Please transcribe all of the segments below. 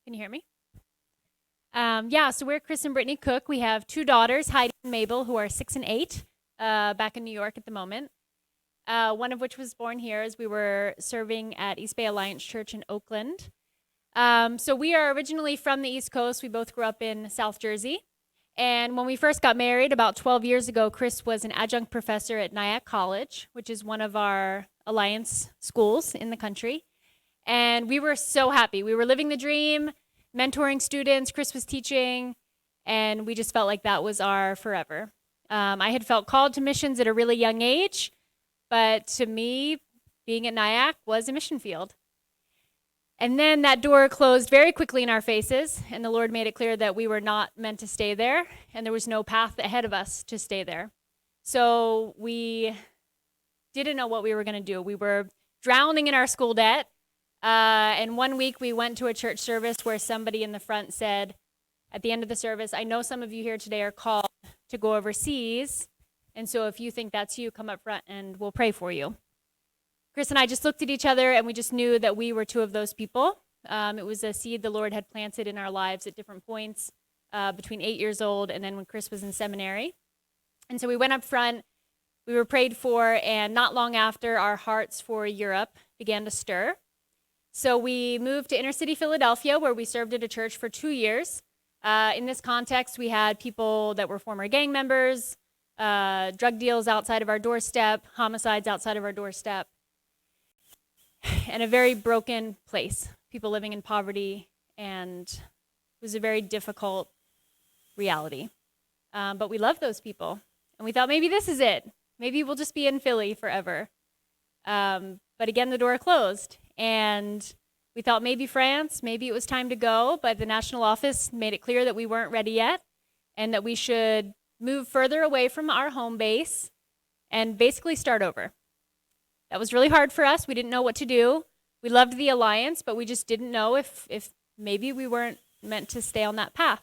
Can you hear me? So we're Kris and Brittany Cook. We have two daughters, Heidi and Mabel, who are 6 and 8, back in New York at the moment. One of which was born here as we were serving at East Bay Alliance Church in Oakland. So we are originally from the East Coast. We both grew up in South Jersey. And when we first got married about 12 years ago, Kris was an adjunct professor at Nyack College, which is one of our Alliance schools in the country. And we were so happy. We were living the dream, mentoring students. Kris was teaching, and we just felt like that was our forever. I had felt called to missions at a really young age, but to me, being at Nyack was a mission field. And then that door closed very quickly in our faces, and the Lord made it clear that we were not meant to stay there, and there was no path ahead of us to stay there. So we didn't know what we were going to do. We were drowning in our school debt, and one week we went to a church service where somebody in the front said, at the end of the service, I know some of you here today are called to go overseas, and so if you think that's you, come up front and we'll pray for you. Kris and I just looked at each other, and we just knew that we were two of those people. It was a seed the Lord had planted in our lives at different points between 8 years old and then when Kris was in seminary. And so we went up front, we were prayed for, and not long after, our hearts for Europe began to stir. So we moved to inner city Philadelphia, where we served at a church for 2 years. In this context, we had people that were former gang members, drug deals outside of our doorstep, homicides outside of our doorstep, and a very broken place, people living in poverty, and it was a very difficult reality. But we loved those people, and we thought maybe this is it. Maybe we'll just be in Philly forever. But again, the door closed, and we thought maybe France, maybe it was time to go, but the national office made it clear that we weren't ready yet, and that we should move further away from our home base and basically start over. That was really hard for us. We didn't know what to do. We loved the Alliance, but we just didn't know if maybe we weren't meant to stay on that path.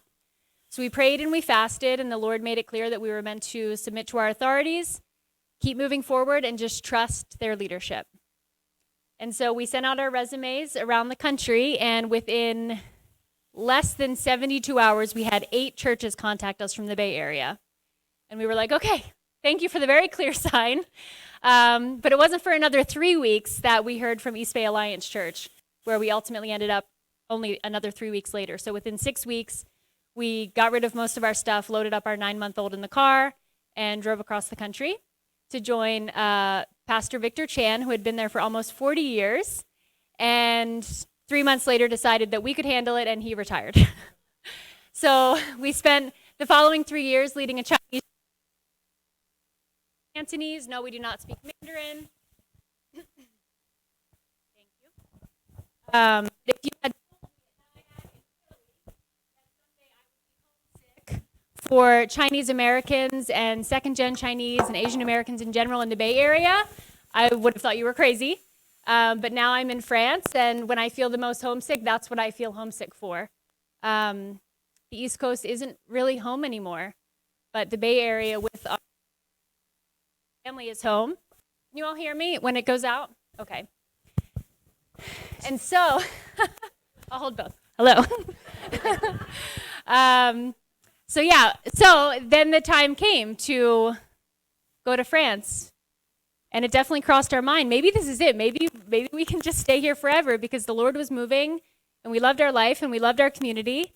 So we prayed and we fasted, and the Lord made it clear that we were meant to submit to our authorities, keep moving forward, and just trust their leadership. And so we sent out our resumes around the country, and within less than 72 hours, we had 8 churches contact us from the Bay Area. And we were like, okay, thank you for the very clear sign. But it wasn't for another 3 weeks that we heard from East Bay Alliance Church, where we ultimately ended up only another 3 weeks later. So within 6 weeks, we got rid of most of our stuff, loaded up our 9-month-old in the car, and drove across the country to join Pastor Victor Chan, who had been there for almost 40 years, and 3 months later decided that we could handle it, and he retired. So we spent the following 3 years leading a Chinese Cantonese. No, we do not speak Mandarin. Thank you. If you had told me that I had in Philly that someday I would be homesick for Chinese Americans and second-gen Chinese and Asian Americans in general in the Bay Area, I would have thought you were crazy. But now I'm in France, and when I feel the most homesick, that's what I feel homesick for. The East Coast isn't really home anymore, but the Bay Area with our family is home. Can you all hear me when it goes out? Okay. And so, I'll hold both. Hello. So then the time came to go to France. And it definitely crossed our mind. Maybe this is it. Maybe we can just stay here forever, because the Lord was moving, and we loved our life, and we loved our community.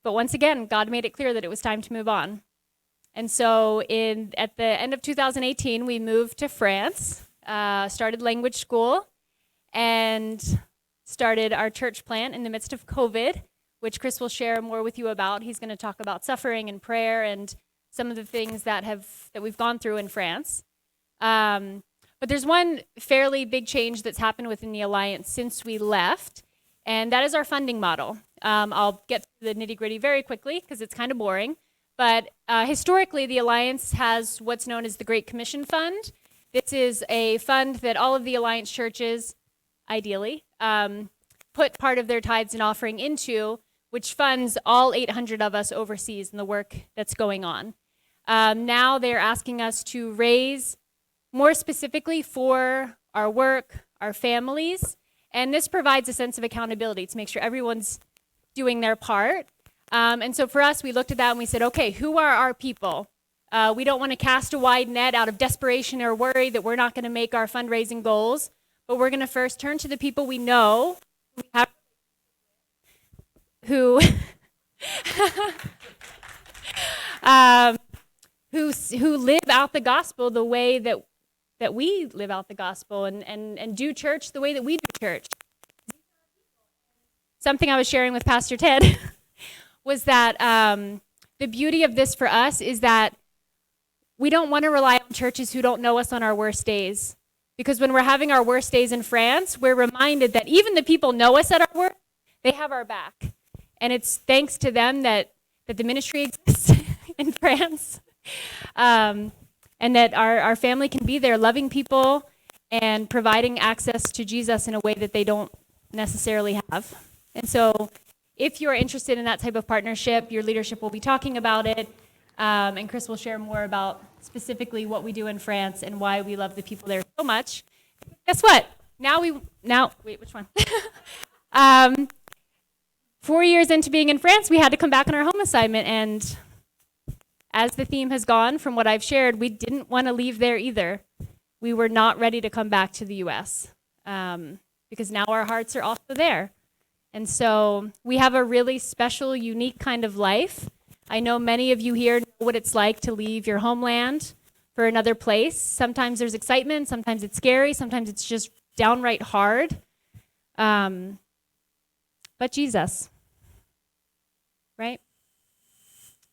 But once again, God made it clear that it was time to move on. And so at the end of 2018, we moved to France, started language school, and started our church plant in the midst of COVID, which Kris will share more with you about. He's going to talk about suffering and prayer and some of the things that we've gone through in France. But there's one fairly big change that's happened within the Alliance since we left, and that is our funding model. I'll get to the nitty-gritty very quickly because it's kind of boring. But historically, the Alliance has what's known as the Great Commission Fund. This is a fund that all of the Alliance churches, ideally, put part of their tithes and offering into, which funds all 800 of us overseas and the work that's going on. Now they're asking us to raise more specifically for our work, our families, and this provides a sense of accountability to make sure everyone's doing their part. And so for us, we looked at that and we said, okay, who are our people? We don't want to cast a wide net out of desperation or worry that we're not going to make our fundraising goals, but we're going to first turn to the people we know who who live out the gospel the way that we live out the gospel and do church the way that we do church. Something I was sharing with Pastor Ted was that the beauty of this for us is that we don't want to rely on churches who don't know us on our worst days. Because when we're having our worst days in France, we're reminded that even the people know us at our worst, they have our back. And it's thanks to them that the ministry exists in France. And that our family can be there loving people and providing access to Jesus in a way that they don't necessarily have. And so if you're interested in that type of partnership, your leadership will be talking about it. And Kris will share more about specifically what we do in France and why we love the people there so much. Guess what? Wait, which one? 4 years into being in France, we had to come back on our home assignment. And as the theme has gone from what I've shared, we didn't want to leave there either. We were not ready to come back to the U.S. Because now our hearts are also there. And so we have a really special, unique kind of life. I know many of you here know what it's like to leave your homeland for another place. Sometimes there's excitement, sometimes it's scary, sometimes it's just downright hard. But Jesus, right?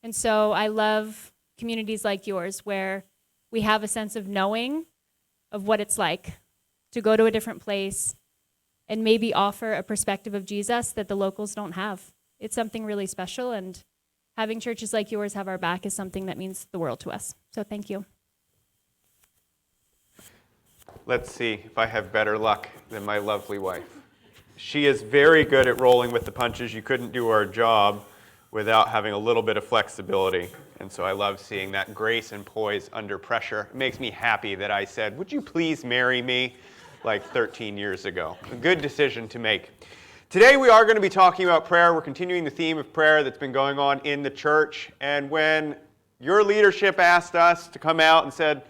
And so I love communities like yours where we have a sense of knowing of what it's like to go to a different place and maybe offer a perspective of Jesus that the locals don't have. It's something really special, and having churches like yours have our back is something that means the world to us. So thank you. Let's see if I have better luck than my lovely wife. She is very good at rolling with the punches. You couldn't do our job without having a little bit of flexibility. And so I love seeing that grace and poise under pressure. It makes me happy that I said, "Would you please marry me?" like 13 years ago. A good decision to make. Today we are going to be talking about prayer. We're continuing the theme of prayer that's been going on in the church. And when your leadership asked us to come out and said,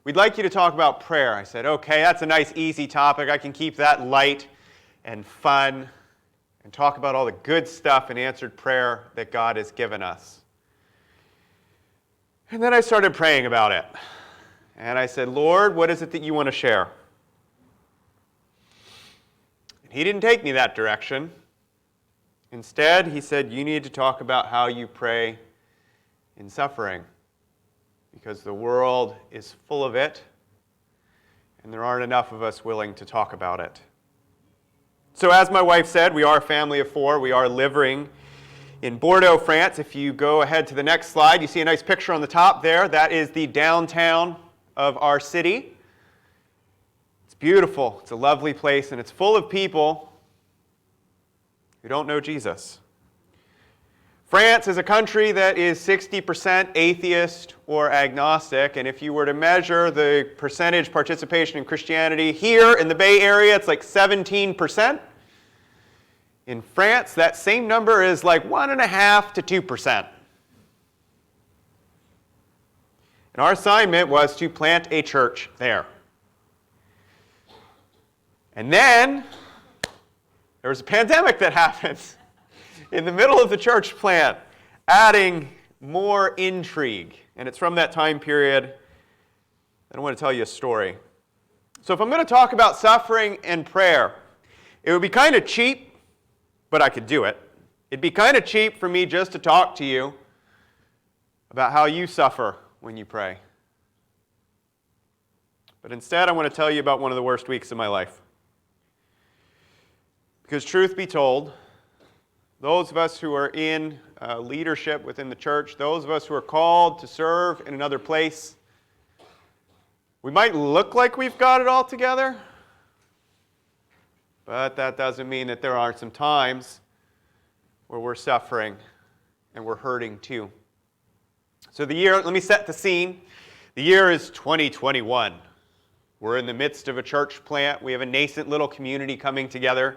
"We'd like you to talk about prayer," I said, okay, that's a nice easy topic. I can keep that light and fun and talk about all the good stuff and answered prayer that God has given us. And then I started praying about it. And I said, "Lord, what is it that you want to share?" He didn't take me that direction. Instead, he said, "You need to talk about how you pray in suffering, because the world is full of it, and there aren't enough of us willing to talk about it." So as my wife said, we are a family of four. We are living in Bordeaux, France. If you go ahead to the next slide, you see a nice picture on the top there. That is the downtown of our city. Beautiful. It's a lovely place, and it's full of people who don't know Jesus. France is a country that is 60% atheist or agnostic, and if you were to measure the percentage participation in Christianity here in the Bay Area, it's like 17%. In France, that same number is like 1.5% to 2%. And our assignment was to plant a church there. And then there was a pandemic that happened in the middle of the church plant, adding more intrigue. And it's from that time period that I want to tell you a story. So if I'm going to talk about suffering and prayer, it would be kind of cheap, but I could do it. It'd be kind of cheap for me just to talk to you about how you suffer when you pray. But instead, I want to tell you about one of the worst weeks of my life. Because truth be told, those of us who are in leadership within the church, those of us who are called to serve in another place, we might look like we've got it all together, but that doesn't mean that there aren't some times where we're suffering and we're hurting too. So let me set the scene. The year is 2021. We're in the midst of a church plant. We have a nascent little community coming together.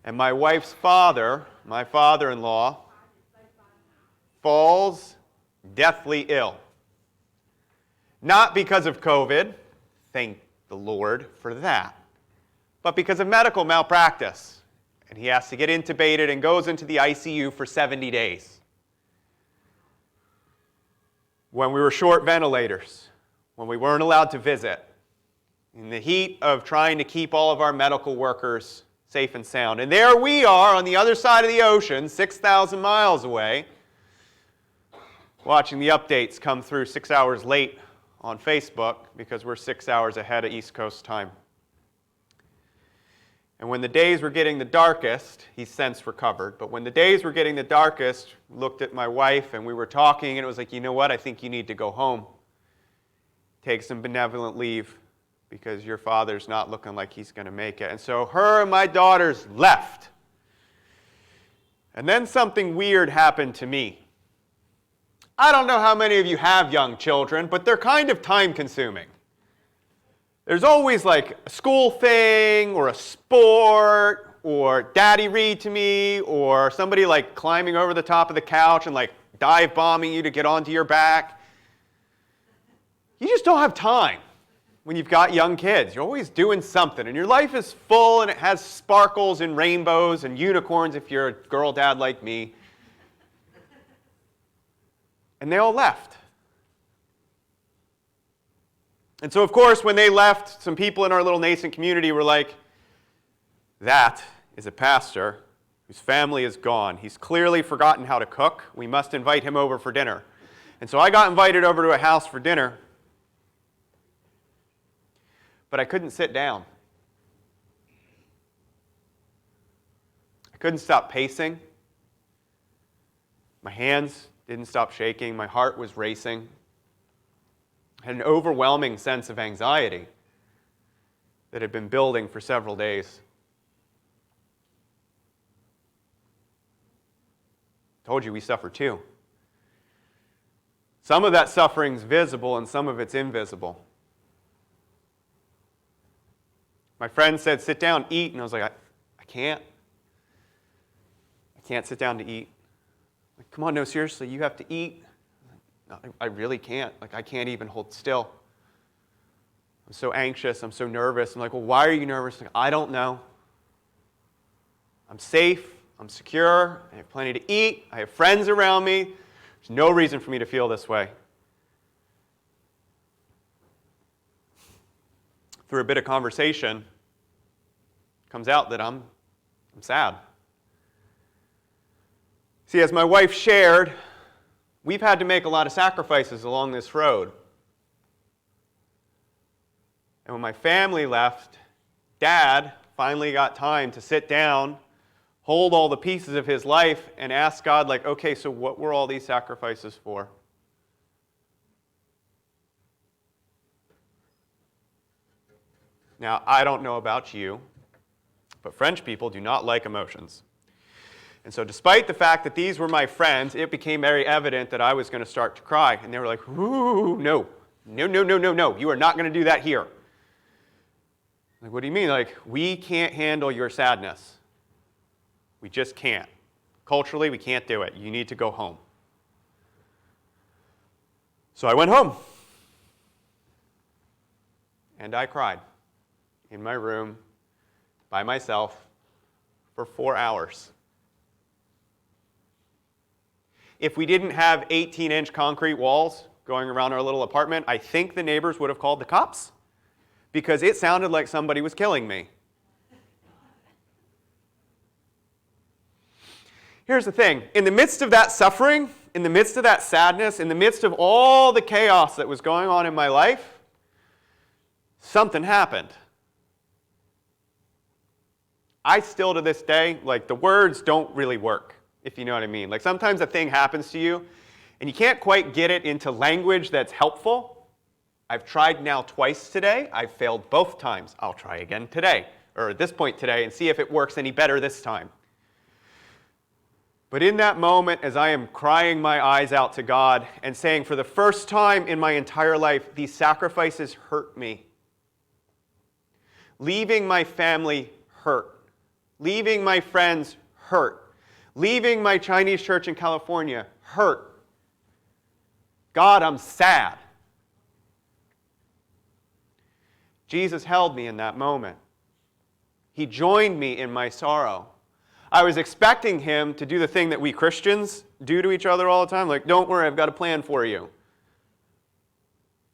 And my wife's father my father-in-law, falls deathly ill. Not because of COVID, thank the Lord for that, but because of medical malpractice. And he has to get intubated and goes into the ICU for 70 days. When we were short ventilators, when we weren't allowed to visit, in the heat of trying to keep all of our medical workers safe and sound. And there we are on the other side of the ocean, 6,000 miles away, watching the updates come through 6 hours late on Facebook because we're 6 hours ahead of East Coast time. And when the days were getting the darkest, he's since recovered, but when the days were getting the darkest, looked at my wife and we were talking and it was like, you know what, I think you need to go home. Take some benevolent leave because your father's not looking like he's going to make it. And so her and my daughters left. And then something weird happened to me. I don't know how many of you have young children, but they're kind of time-consuming. There's always like a school thing or a sport or daddy read to me or somebody like climbing over the top of the couch and like dive bombing you to get onto your back. You just don't have time when you've got young kids. You're always doing something and your life is full and it has sparkles and rainbows and unicorns if you're a girl dad like me. And they all left. And so, of course, when they left, some people in our little nascent community were like, that is a pastor whose family is gone. He's clearly forgotten how to cook. We must invite him over for dinner. And so I got invited over to a house for dinner, but I couldn't sit down. I couldn't stop pacing. My hands didn't stop shaking. My heart was racing. I had an overwhelming sense of anxiety that had been building for several days. Told you we suffer too. Some of that suffering's visible and some of it's invisible. My friend said, sit down, eat, and I was like, I can't. I can't sit down to eat. Like, come on, no, seriously, you have to eat. No, I really can't. Like, I can't even hold still. I'm so anxious. I'm so nervous. I'm like, well, why are you nervous? Like, I don't know. I'm safe. I'm secure. I have plenty to eat. I have friends around me. There's no reason for me to feel this way. Through a bit of conversation, comes out that I'm sad. See, as my wife shared, we've had to make a lot of sacrifices along this road. And when my family left, Dad finally got time to sit down, hold all the pieces of his life, and ask God, like, okay, so what were all these sacrifices for? Now, I don't know about you, but French people do not like emotions. And so despite the fact that these were my friends, it became very evident that I was going to start to cry. And they were like, ooh, no, you are not going to do that here. Like, what do you mean? Like, we can't handle your sadness. We just can't. Culturally, we can't do it. You need to go home. So I went home. And I cried in my room by myself for 4 hours. If we didn't have 18-inch concrete walls going around our little apartment, I think the neighbors would have called the cops because it sounded like somebody was killing me. Here's the thing. In the midst of that suffering, in the midst of that sadness, in the midst of all the chaos that was going on in my life, something happened. I still, to this day, like, the words don't really work, if you know what I mean. Like, sometimes a thing happens to you, and you can't quite get it into language that's helpful. I've tried now twice today. I've failed both times. I'll try again today, or at this point today, and see if it works any better this time. But in that moment, as I am crying my eyes out to God and saying, for the first time in my entire life, these sacrifices hurt me. Leaving my family hurt. Leaving my friends hurt. Leaving my Chinese church in California hurt. God, I'm sad. Jesus held me in that moment. He joined me in my sorrow. I was expecting him to do the thing that we Christians do to each other all the time, like, don't worry, I've got a plan for you.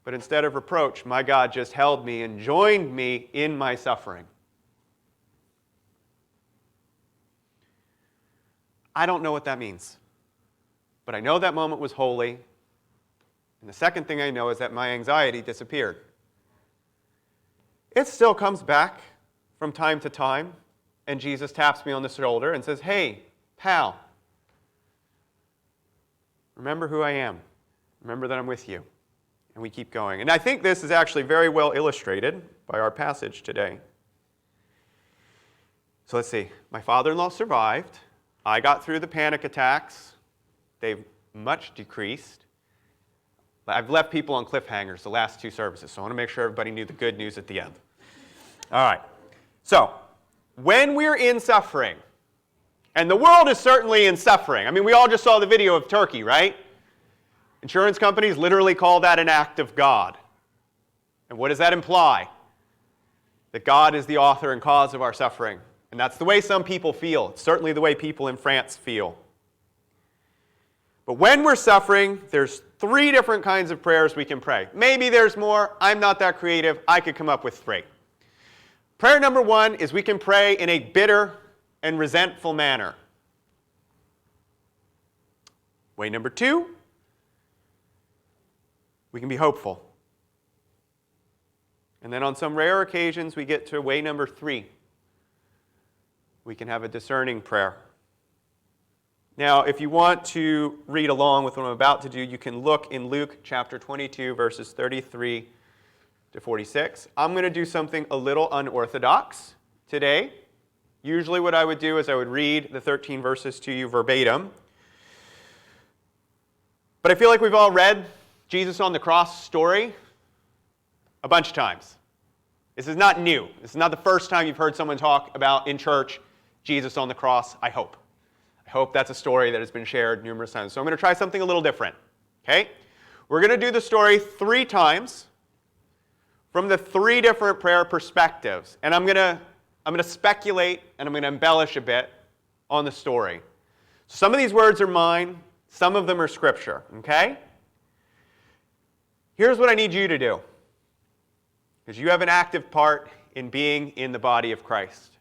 But instead of reproach, my God just held me and joined me in my suffering. I don't know what that means, but I know that moment was holy. And the second thing I know is that my anxiety disappeared. It still comes back from time to time, and Jesus taps me on the shoulder and says, hey, pal, remember who I am. Remember that I'm with you. And we keep going. And I think this is actually very well illustrated by our passage today. So let's see. My father-in-law survived. I got through the panic attacks. They've much decreased. I've left people on cliffhangers the last two services, so I want to make sure everybody knew the good news at the end. All right. So, when we're in suffering, and the world is certainly in suffering. I mean, we all just saw the video of Turkey, right? Insurance companies literally call that an act of God. And what does that imply? That God is the author and cause of our suffering. And that's the way some people feel. It's certainly the way people in France feel. But when we're suffering, there's 3 different kinds of prayers we can pray. Maybe there's more. I'm not that creative. I could come up with 3. Prayer number 1 is we can pray in a bitter and resentful manner. Way number 2, we can be hopeful. And then on some rare occasions, we get to way number 3. We can have a discerning prayer. Now, if you want to read along with what I'm about to do, you can look in Luke chapter 22, verses 33 to 46. I'm going to do something a little unorthodox today. Usually what I would do is I would read the 13 verses to you verbatim. But I feel like we've all read Jesus on the cross story a bunch of times. This is not new. This is not the first time you've heard someone talk about in church Jesus on the cross, I hope. I hope that's a story that has been shared numerous times. So I'm going to try something a little different. Okay? We're going to do the story 3 times from the 3 different prayer perspectives. And I'm going to speculate and I'm going to embellish a bit on the story. Some of these words are mine. Some of them are scripture. Okay? Here's what I need you to do, because you have an active part in being in the body of Christ.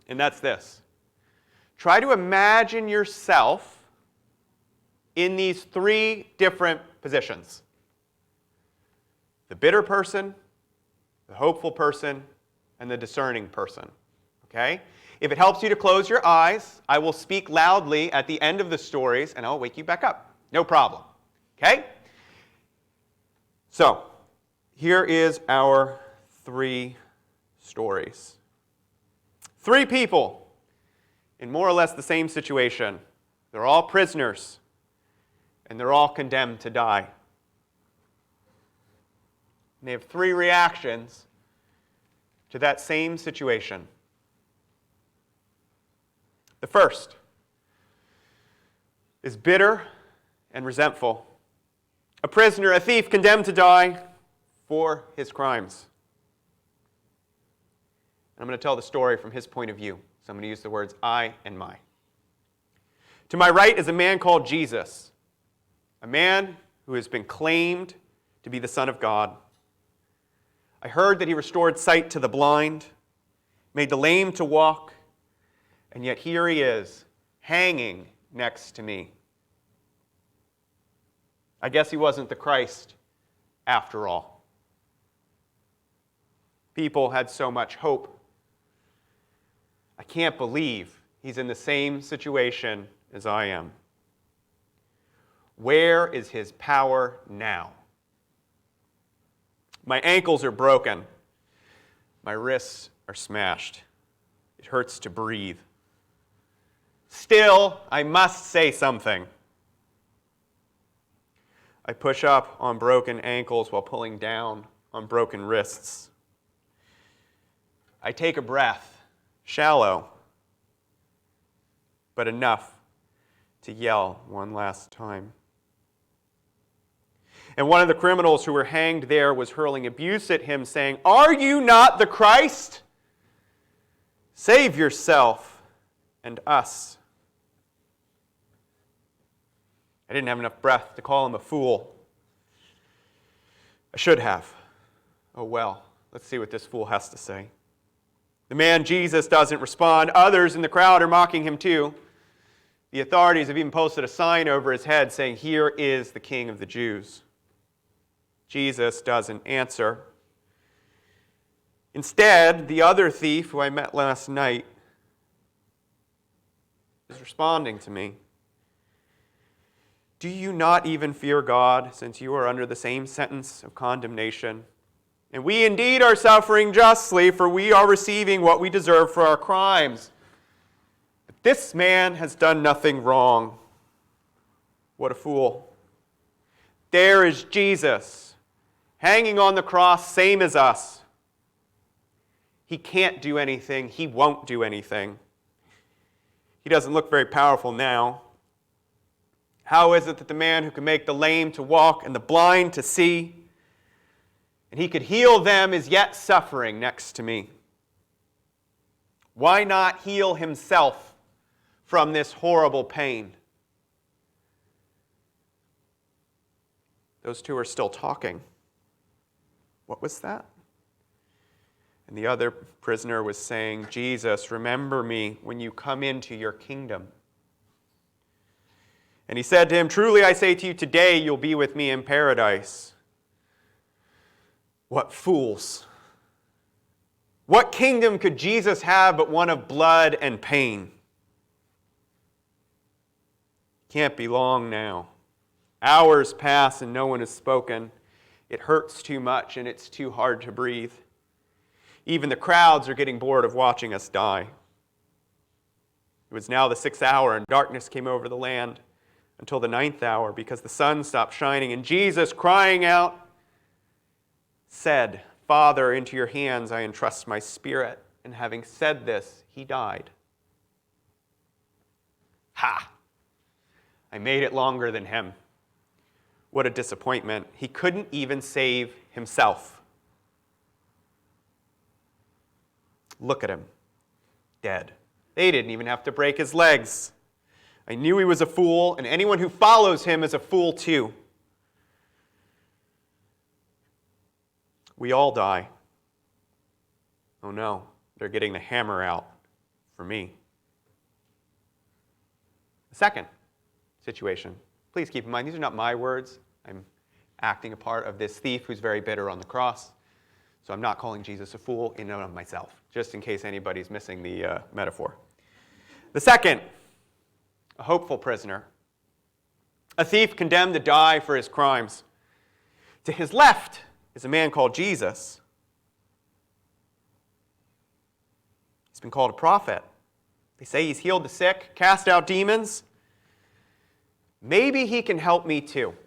And that's this. Try to imagine yourself in these 3 different positions. The bitter person, the hopeful person, and the discerning person. Okay? If it helps you to close your eyes, I will speak loudly at the end of the stories, and I'll wake you back up. No problem. Okay? So, here is our 3 stories. 3 people in more or less the same situation. They're all prisoners, and they're all condemned to die. And they have 3 reactions to that same situation. The first is bitter and resentful. A prisoner, a thief, condemned to die for his crimes. I'm going to tell the story from his point of view. So I'm going to use the words I and my. To my right is a man called Jesus, a man who has been claimed to be the Son of God. I heard that he restored sight to the blind, made the lame to walk, and yet here he is, hanging next to me. I guess he wasn't the Christ after all. People had so much hope. I can't believe he's in the same situation as I am. Where is his power now? My ankles are broken. My wrists are smashed. It hurts to breathe. Still, I must say something. I push up on broken ankles while pulling down on broken wrists. I take a breath, shallow. but enough to yell one last time. And one of the criminals who were hanged there was hurling abuse at him, saying, "Are you not the Christ? Save yourself and us." I didn't have enough breath to call him a fool. I should have. Oh well, let's see what this fool has to say. The man Jesus doesn't respond. Others in the crowd are mocking him too. The authorities have even posted a sign over his head saying, "Here is the King of the Jews." Jesus doesn't answer. Instead, the other thief who I met last night is responding to me. "Do you not even fear God, since you are under the same sentence of condemnation? And we indeed are suffering justly, for we are receiving what we deserve for our crimes. But this man has done nothing wrong." What a fool. There is Jesus, hanging on the cross, same as us. He can't do anything. He won't do anything. He doesn't look very powerful now. How is it that the man who can make the lame to walk and the blind to see, and he could heal them, is yet suffering next to me? Why not heal himself from this horrible pain? Those two are still talking. What was that? And the other prisoner was saying, "Jesus, remember me when you come into your kingdom." And he said to him, "Truly I say to you, today you'll be with me in paradise." What fools! What kingdom could Jesus have but one of blood and pain? Can't be long now. Hours pass and no one has spoken. It hurts too much and it's too hard to breathe. Even the crowds are getting bored of watching us die. It was now the 6th hour, and darkness came over the land until the 9th hour, because the sun stopped shining. And Jesus, crying out, said, "Father, into your hands I entrust my spirit." And having said this, he died. Ha! I made it longer than him. What a disappointment. He couldn't even save himself. Look at him, dead. They didn't even have to break his legs. I knew he was a fool, and anyone who follows him is a fool too. We all die. Oh no, they're getting the hammer out for me. The second situation. Please keep in mind, these are not my words. I'm acting a part of this thief who's very bitter on the cross. So I'm not calling Jesus a fool in and of myself, just in case anybody's missing the metaphor. The second, a hopeful prisoner. A thief condemned to die for his crimes. To his left is a man called Jesus. He's been called a prophet. They say he's healed the sick, cast out demons. Maybe he can help me too.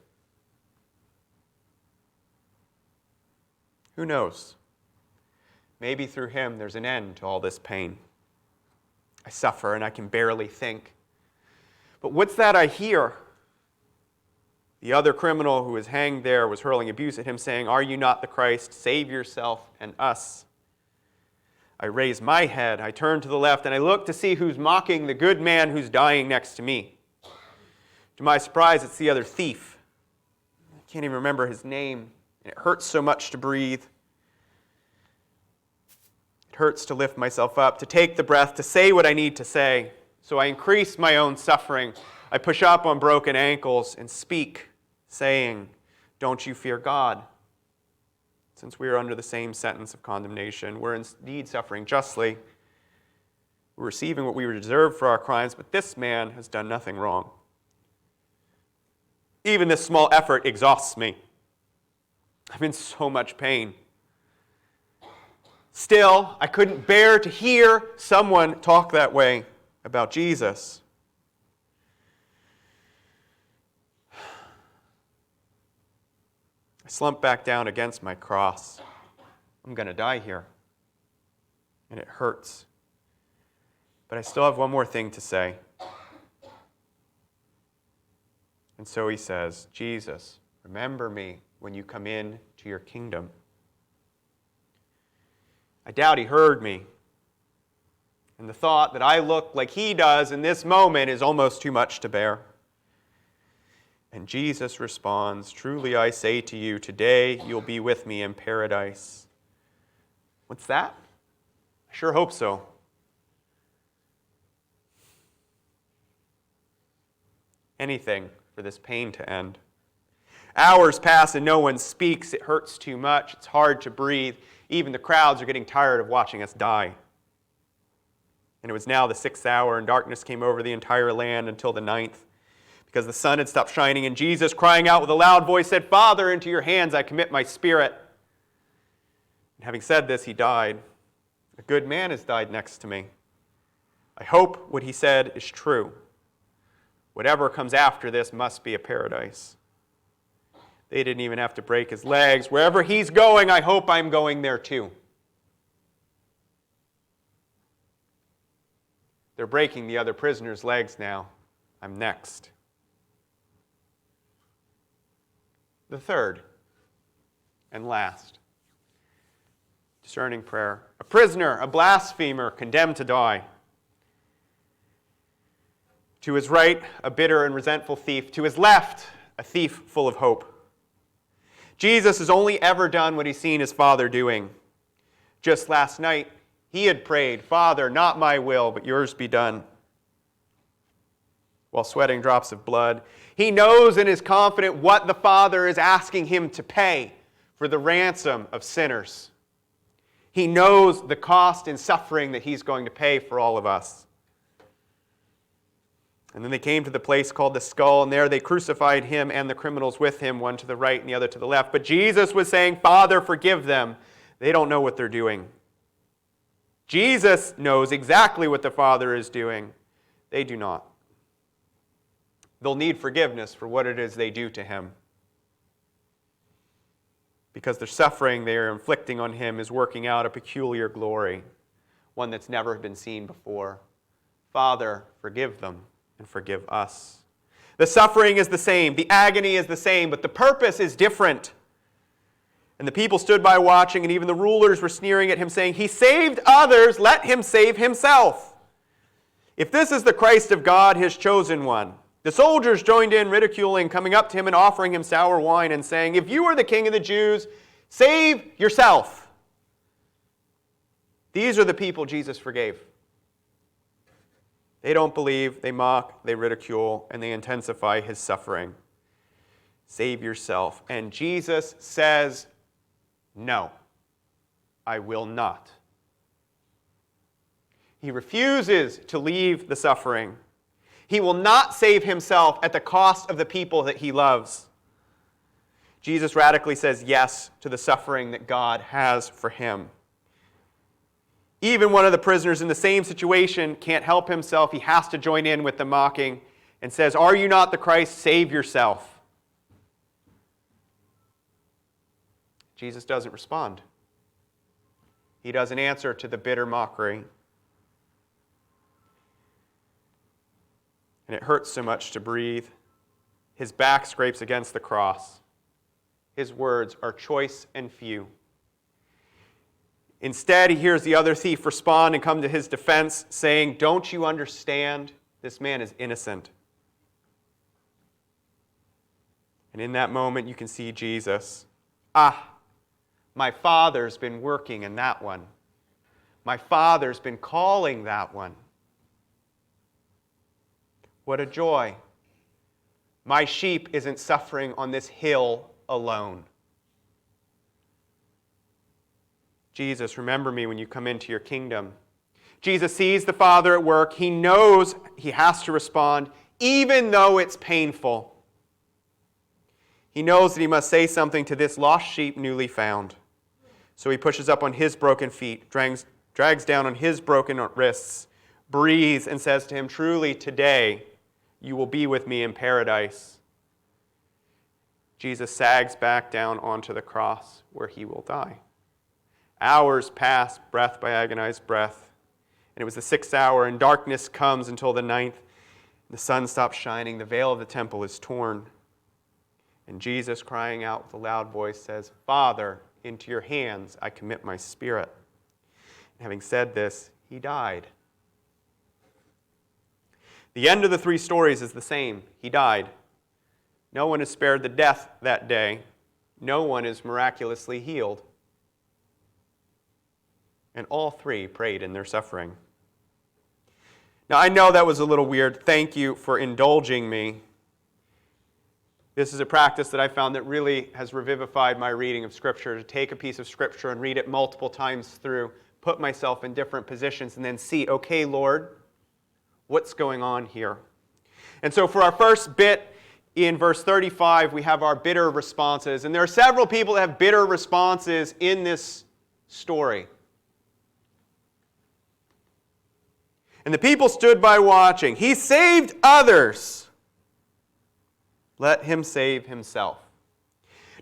Who knows? Maybe through him there's an end to all this pain. I suffer and I can barely think. But what's that I hear? The other criminal who was hanged there was hurling abuse at him, saying, "Are you not the Christ? Save yourself and us." I raise my head, I turn to the left, and I look to see who's mocking the good man who's dying next to me. To my surprise, it's the other thief. I can't even remember his name, and it hurts so much to breathe. It hurts to lift myself up, to take the breath, to say what I need to say. So I increase my own suffering. I push up on broken ankles and speak, saying, "Don't you fear God? Since we are under the same sentence of condemnation, we're indeed suffering justly. We're receiving what we deserve for our crimes, but this man has done nothing wrong." Even this small effort exhausts me. I'm in so much pain. Still, I couldn't bear to hear someone talk that way about Jesus. I slump back down against my cross. I'm going to die here. And it hurts. But I still have one more thing to say. And so he says, Jesus, remember me when you come in to your kingdom. I doubt he heard me. And the thought that I look like he does in this moment is almost too much to bear. And Jesus responds, truly I say to you, today you'll be with me in paradise. What's that? I sure hope so. Anything for this pain to end. Hours pass and no one speaks. It hurts too much. It's hard to breathe. Even the crowds are getting tired of watching us die. And it was now the 6th hour, and darkness came over the entire land until the 9th, because the sun had stopped shining, and Jesus, crying out with a loud voice, said, Father, into your hands I commit my spirit. And having said this, he died. A good man has died next to me. I hope what he said is true. Whatever comes after this must be a paradise. They didn't even have to break his legs. Wherever he's going, I hope I'm going there too. They're breaking the other prisoner's legs now. I'm next. The third and last. Discerning prayer. A prisoner, a blasphemer, condemned to die. To his right, a bitter and resentful thief. To his left, a thief full of hope. Jesus has only ever done what he's seen his Father doing. Just last night, he had prayed, Father, not my will, but yours be done. While sweating drops of blood, he knows and is confident what the Father is asking him to pay for the ransom of sinners. He knows the cost and suffering that he's going to pay for all of us. And then they came to the place called the Skull, and there they crucified him and the criminals with him, one to the right and the other to the left. But Jesus was saying, Father, forgive them. They don't know what they're doing. Jesus knows exactly what the Father is doing. They do not. They'll need forgiveness for what it is they do to him, because the suffering they are inflicting on him is working out a peculiar glory, one that's never been seen before. Father, forgive them and forgive us. The suffering is the same, the agony is the same, but the purpose is different. And the people stood by watching, and even the rulers were sneering at him, saying, He saved others, let him save himself. If this is the Christ of God, his chosen one. The soldiers joined in, ridiculing, coming up to him and offering him sour wine, and saying, If you are the king of the Jews, save yourself. These are the people Jesus forgave. They don't believe, they mock, they ridicule, and they intensify his suffering. Save yourself. And Jesus says, No, I will not. He refuses to leave the suffering. He will not save himself at the cost of the people that he loves. Jesus radically says yes to the suffering that God has for him. Even one of the prisoners in the same situation can't help himself. He has to join in with the mocking and says, Are you not the Christ? Save yourself. Jesus doesn't respond. He doesn't answer to the bitter mockery. And it hurts so much to breathe. His back scrapes against the cross. His words are choice and few. Instead, he hears the other thief respond and come to his defense, saying, Don't you understand? This man is innocent. And in that moment, you can see Jesus. My Father's been working in that one. My Father's been calling that one. What a joy. My sheep isn't suffering on this hill alone. Jesus, remember me when you come into your kingdom. Jesus sees the Father at work. He knows he has to respond, even though it's painful. He knows that he must say something to this lost sheep newly found. So he pushes up on his broken feet, drags down on his broken wrists, breathes, and says to him, Truly, today you will be with me in paradise. Jesus sags back down onto the cross where he will die. Hours pass, breath by agonized breath. And it was the 6th hour, and darkness comes until the 9th. The sun stops shining. The veil of the temple is torn. And Jesus, crying out with a loud voice, says, "Father, into your hands I commit my spirit." And having said this, he died. The end of the three stories is the same. He died. No one is spared the death that day. No one is miraculously healed. And all three prayed in their suffering. Now, I know that was a little weird. Thank you for indulging me. This is a practice that I found that really has revivified my reading of Scripture, to take a piece of Scripture and read it multiple times through, put myself in different positions, and then see, okay, Lord, what's going on here? And so for our first bit in verse 35, we have our bitter responses. And there are several people that have bitter responses in this story. And the people stood by watching. He saved others. Let him save himself.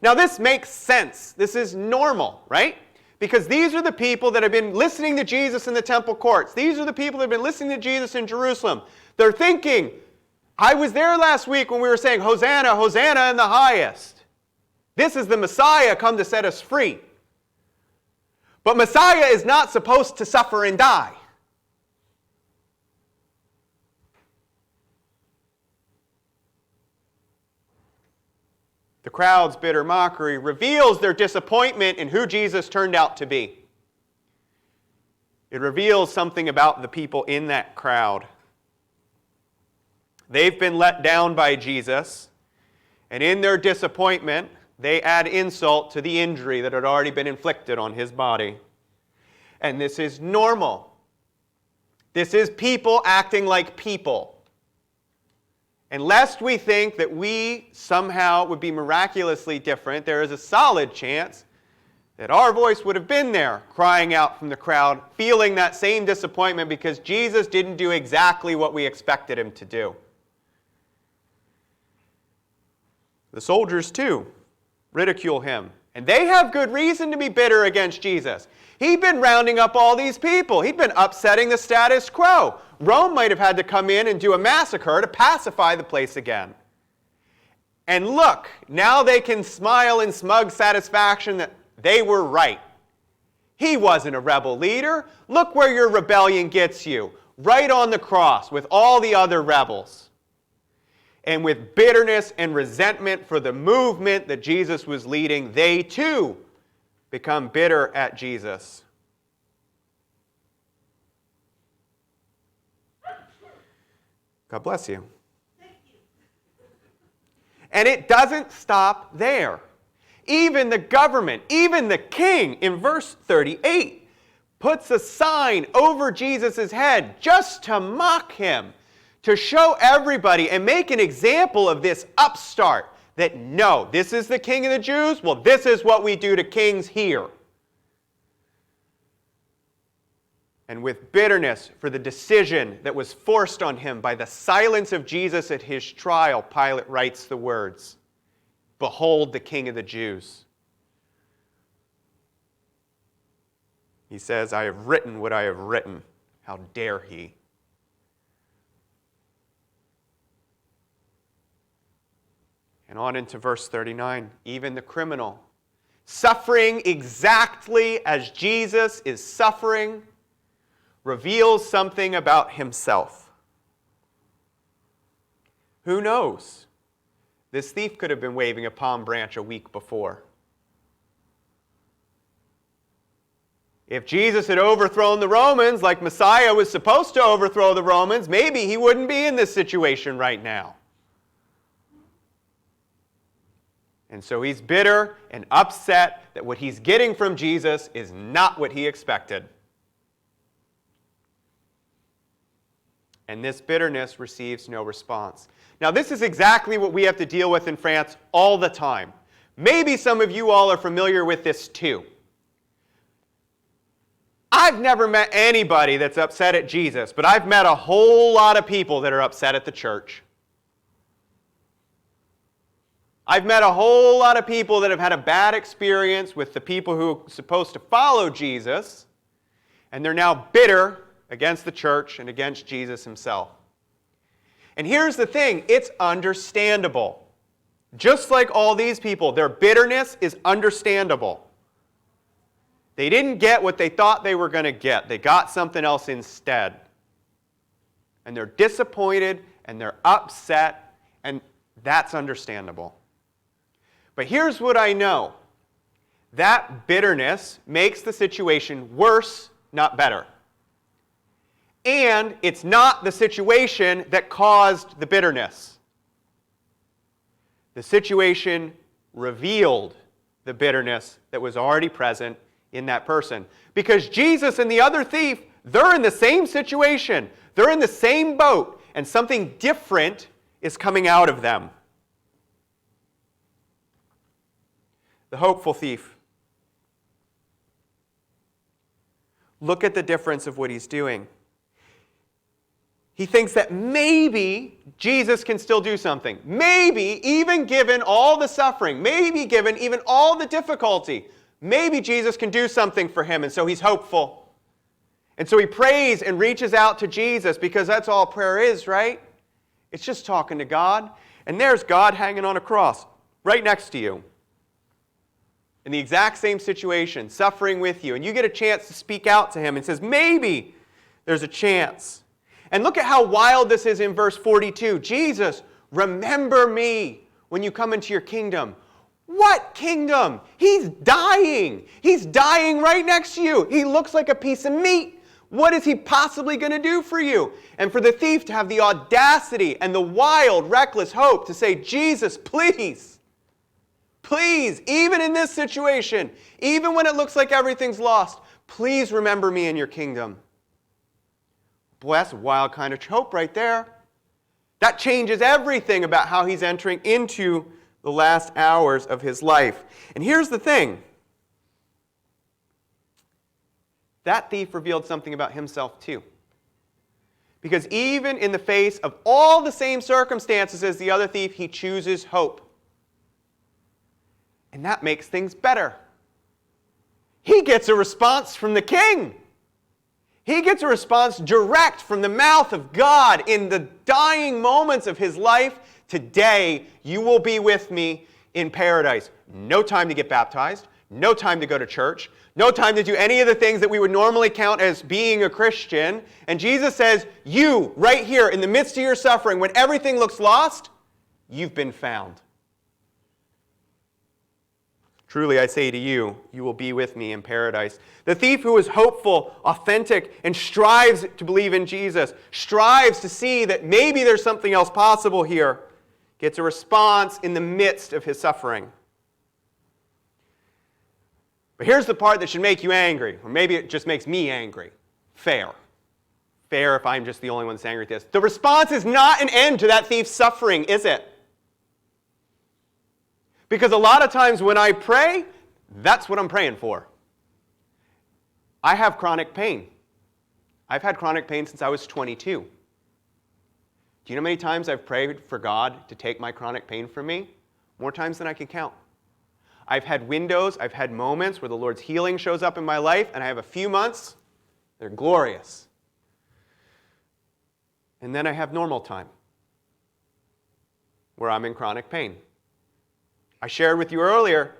Now this makes sense. This is normal, right? Because these are the people that have been listening to Jesus in the temple courts. These are the people that have been listening to Jesus in Jerusalem. They're thinking, I was there last week when we were saying, Hosanna, Hosanna in the highest. This is the Messiah come to set us free. But Messiah is not supposed to suffer and die. The crowd's bitter mockery reveals their disappointment in who Jesus turned out to be. It reveals something about the people in that crowd. They've been let down by Jesus, and in their disappointment, they add insult to the injury that had already been inflicted on his body. And this is normal. This is people acting like people. And lest we think that we somehow would be miraculously different, there is a solid chance that our voice would have been there, crying out from the crowd, feeling that same disappointment because Jesus didn't do exactly what we expected him to do. The soldiers, too, ridicule him. And they have good reason to be bitter against Jesus. He'd been rounding up all these people. He'd been upsetting the status quo. Rome might have had to come in and do a massacre to pacify the place again. And look, now they can smile in smug satisfaction that they were right. He wasn't a rebel leader. Look where your rebellion gets you. Right on the cross with all the other rebels. And with bitterness and resentment for the movement that Jesus was leading, they too become bitter at Jesus. God bless you. And it doesn't stop there. Even the government, even the king, in verse 38, puts a sign over Jesus' head just to mock him, to show everybody and make an example of this upstart that, no, this is the king of the Jews. Well, this is what we do to kings here. And with bitterness for the decision that was forced on him by the silence of Jesus at his trial, Pilate writes the words, "Behold the King of the Jews." He says, "I have written what I have written. How dare he?" And on into verse 39, even the criminal, suffering exactly as Jesus is suffering, reveals something about himself. Who knows? This thief could have been waving a palm branch a week before. If Jesus had overthrown the Romans like Messiah was supposed to overthrow the Romans, maybe he wouldn't be in this situation right now. And so he's bitter and upset that what he's getting from Jesus is not what he expected. And this bitterness receives no response. Now, this is exactly what we have to deal with in France all the time. Maybe some of you all are familiar with this too. I've never met anybody that's upset at Jesus, but I've met a whole lot of people that are upset at the church. I've met a whole lot of people that have had a bad experience with the people who are supposed to follow Jesus, and they're now bitter against the church and against Jesus himself. And here's the thing, it's understandable. Just like all these people, their bitterness is understandable. They didn't get what they thought they were going to get. They got something else instead. And they're disappointed and they're upset, and that's understandable. But here's what I know. That bitterness makes the situation worse, not better. And it's not the situation that caused the bitterness. The situation revealed the bitterness that was already present in that person. Because Jesus and the other thief, they're in the same situation. They're in the same boat, and something different is coming out of them. The hopeful thief. Look at the difference of what he's doing. He thinks that maybe Jesus can still do something. Maybe, even given all the suffering, maybe given even all the difficulty, maybe Jesus can do something for him, and so he's hopeful. And so he prays and reaches out to Jesus, because that's all prayer is, right? It's just talking to God. And there's God hanging on a cross right next to you, in the exact same situation, suffering with you. And you get a chance to speak out to him and says, maybe there's a chance. And look at how wild this is in verse 42. Jesus, remember me when you come into your kingdom. What kingdom? He's dying. He's dying right next to you. He looks like a piece of meat. What is he possibly going to do for you? And for the thief to have the audacity and the wild, reckless hope to say, Jesus, please, please, even in this situation, even when it looks like everything's lost, please remember me in your kingdom. Boy, that's a wild kind of hope right there. That changes everything about how he's entering into the last hours of his life. And here's the thing. That thief revealed something about himself too. Because even in the face of all the same circumstances as the other thief, he chooses hope. And that makes things better. He gets a response from the king. He gets a response direct from the mouth of God in the dying moments of his life. Today, you will be with me in paradise. No time to get baptized. No time to go to church. No time to do any of the things that we would normally count as being a Christian. And Jesus says, you, right here, in the midst of your suffering, when everything looks lost, you've been found. Truly, I say to you, you will be with me in paradise. The thief who is hopeful, authentic, and strives to believe in Jesus, strives to see that maybe there's something else possible here, gets a response in the midst of his suffering. But here's the part that should make you angry, or maybe it just makes me angry. Fair. Fair if I'm just the only one that's angry at this. The response is not an end to that thief's suffering, is it? Because a lot of times when I pray, that's what I'm praying for. I have chronic pain. I've had chronic pain since I was 22. Do you know how many times I've prayed for God to take my chronic pain from me? More times than I can count. I've had windows, I've had moments where the Lord's healing shows up in my life, and I have a few months, they're glorious. And then I have normal time, where I'm in chronic pain. I shared with you earlier,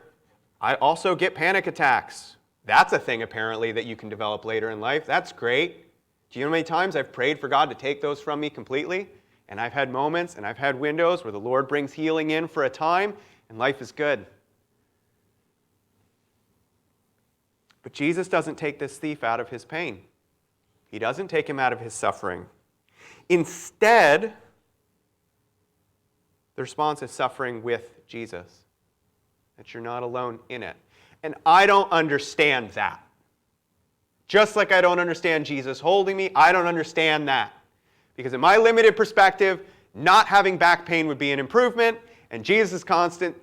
I also get panic attacks. That's a thing, apparently, that you can develop later in life. That's great. Do you know how many times I've prayed for God to take those from me completely? And I've had moments and I've had windows where the Lord brings healing in for a time, and life is good. But Jesus doesn't take this thief out of his pain. He doesn't take him out of his suffering. Instead, the response is suffering with Jesus. That you're not alone in it. And I don't understand that. Just like I don't understand Jesus holding me, I don't understand that. Because in my limited perspective, not having back pain would be an improvement, and Jesus is constant.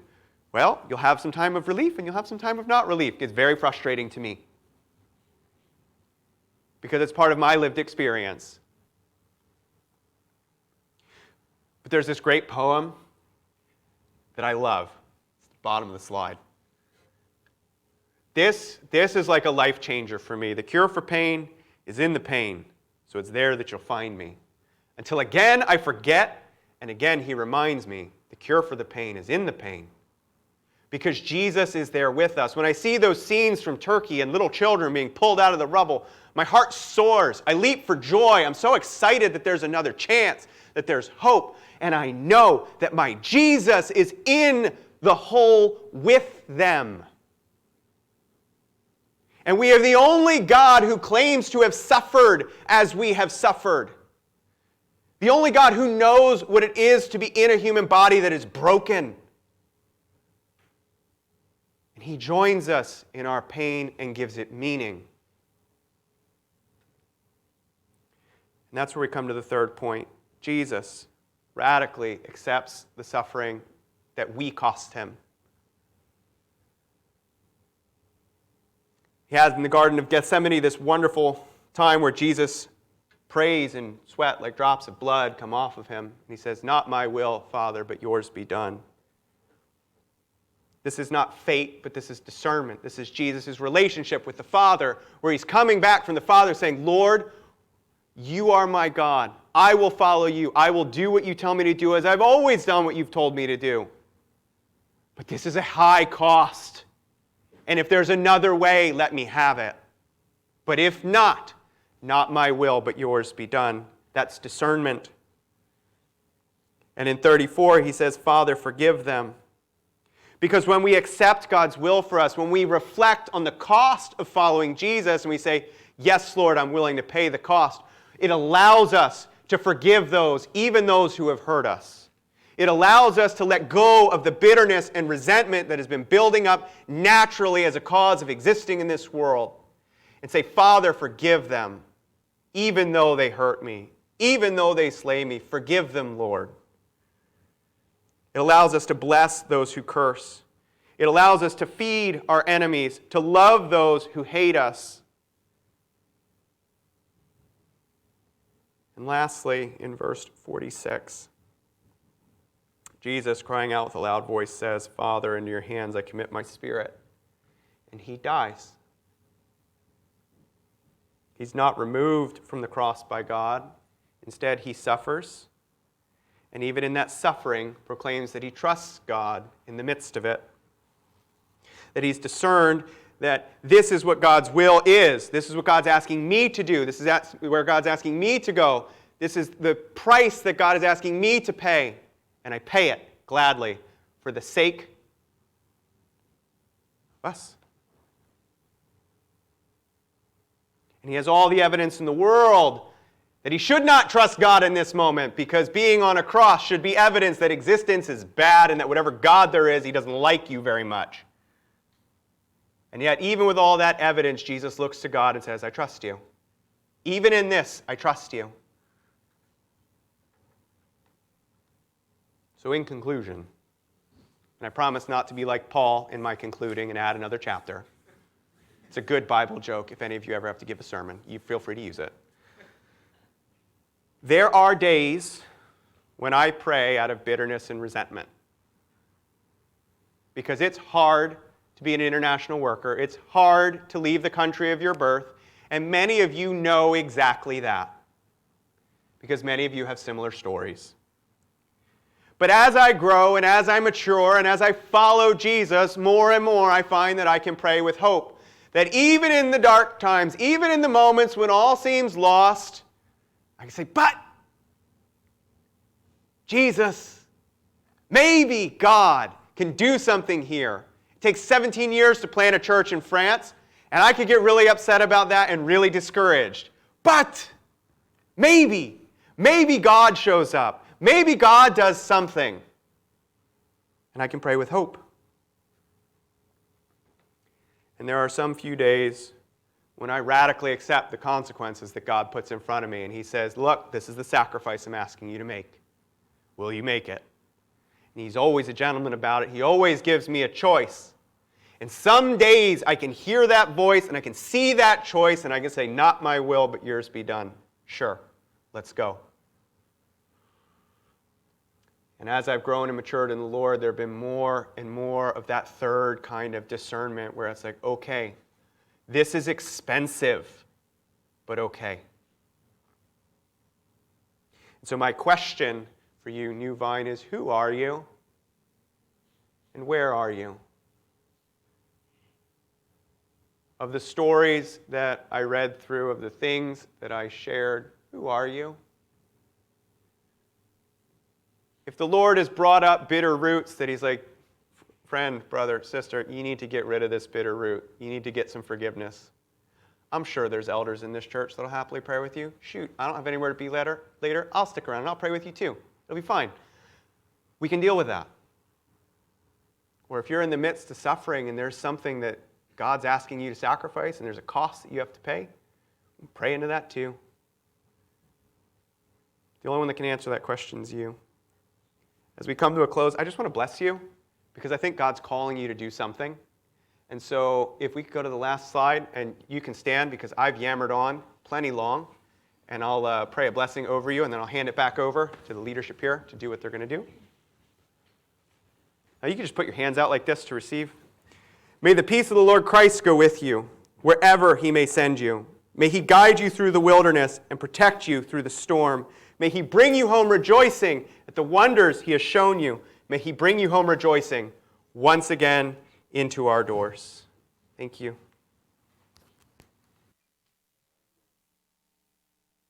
Well, you'll have some time of relief and you'll have some time of not relief. It's very frustrating to me. Because it's part of my lived experience. But there's this great poem that I love. It's the bottom of the slide. This is like a life changer for me. The cure for pain is in the pain. So it's there that you'll find me. Until again I forget And again, he reminds me, the cure for the pain is in the pain. Because Jesus is there with us. When I see those scenes from Turkey and little children being pulled out of the rubble, my heart soars. I leap for joy. I'm so excited that there's another chance, that there's hope. And I know that my Jesus is in the hole with them. And we are the only God who claims to have suffered as we have suffered. The only God who knows what it is to be in a human body that is broken. And he joins us in our pain and gives it meaning. And that's where we come to the third point. Jesus radically accepts the suffering that we cost him. He has in the Garden of Gethsemane this wonderful time where Jesus prays and sweat like drops of blood come off of him. And he says, "Not my will, Father, but yours be done." This is not fate, but this is discernment. This is Jesus' relationship with the Father, where he's coming back from the Father saying, "Lord, you are my God. I will follow you. I will do what you tell me to do, as I've always done what you've told me to do. But this is a high cost. And if there's another way, let me have it. But if not my will, but yours be done." That's discernment. And in 34, he says, "Father, forgive them." Because when we accept God's will for us, when we reflect on the cost of following Jesus, and we say, "Yes, Lord, I'm willing to pay the cost," it allows us to forgive those, even those who have hurt us. It allows us to let go of the bitterness and resentment that has been building up naturally as a cause of existing in this world. And say, "Father, forgive them, even though they hurt me, even though they slay me. Forgive them, Lord." It allows us to bless those who curse. It allows us to feed our enemies, to love those who hate us. And lastly, in verse 46, Jesus, crying out with a loud voice, says, "Father, into your hands I commit my spirit." And he dies. He's not removed from the cross by God. Instead, he suffers. And even in that suffering, proclaims that he trusts God in the midst of it. That he's discerned that this is what God's will is. This is what God's asking me to do. This is where God's asking me to go. This is the price that God is asking me to pay. And I pay it gladly for the sake of us. And he has all the evidence in the world that he should not trust God in this moment, because being on a cross should be evidence that existence is bad and that whatever God there is, he doesn't like you very much. And yet, even with all that evidence, Jesus looks to God and says, "I trust you. Even in this, I trust you." So in conclusion, and I promise not to be like Paul in my concluding and add another chapter. It's a good Bible joke. If any of you ever have to give a sermon, you feel free to use it. There are days when I pray out of bitterness and resentment. Because it's hard to be an international worker. It's hard to leave the country of your birth. And many of you know exactly that. Because many of you have similar stories. But as I grow and as I mature and as I follow Jesus, more and more I find that I can pray with hope. That even in the dark times, even in the moments when all seems lost, I can say, "But Jesus, maybe God can do something here." It takes 17 years to plant a church in France, and I could get really upset about that and really discouraged. But maybe God shows up. Maybe God does something. And I can pray with hope. And there are some few days when I radically accept the consequences that God puts in front of me. And he says, "Look, this is the sacrifice I'm asking you to make. Will you make it?" And he's always a gentleman about it. He always gives me a choice. And some days I can hear that voice and I can see that choice and I can say, "Not my will, but yours be done." Sure, let's go. And as I've grown and matured in the Lord, there have been more and more of that third kind of discernment where it's like, okay, this is expensive, but okay. And so my question for you, New Vine, is who are you? And where are you? Of the stories that I read through, of the things that I shared, who are you? If the Lord has brought up bitter roots that he's like, friend, brother, sister, you need to get rid of this bitter root. You need to get some forgiveness. I'm sure there's elders in this church that'll happily pray with you. Shoot, I don't have anywhere to be later. I'll stick around and I'll pray with you too. It'll be fine. We can deal with that. Or if you're in the midst of suffering and there's something that God's asking you to sacrifice and there's a cost that you have to pay, pray into that too. The only one that can answer that question is you. As we come to a close, I just want to bless you because I think God's calling you to do something. And so if we could go to the last slide, and you can stand because I've yammered on plenty long, and I'll pray a blessing over you, and then I'll hand it back over to the leadership here to do what they're going to do. Now you can just put your hands out like this to receive. May the peace of the Lord Christ go with you wherever he may send you. May he guide you through the wilderness and protect you through the storm. May he bring you home rejoicing at the wonders he has shown you. May he bring you home rejoicing once again into our doors. Thank you.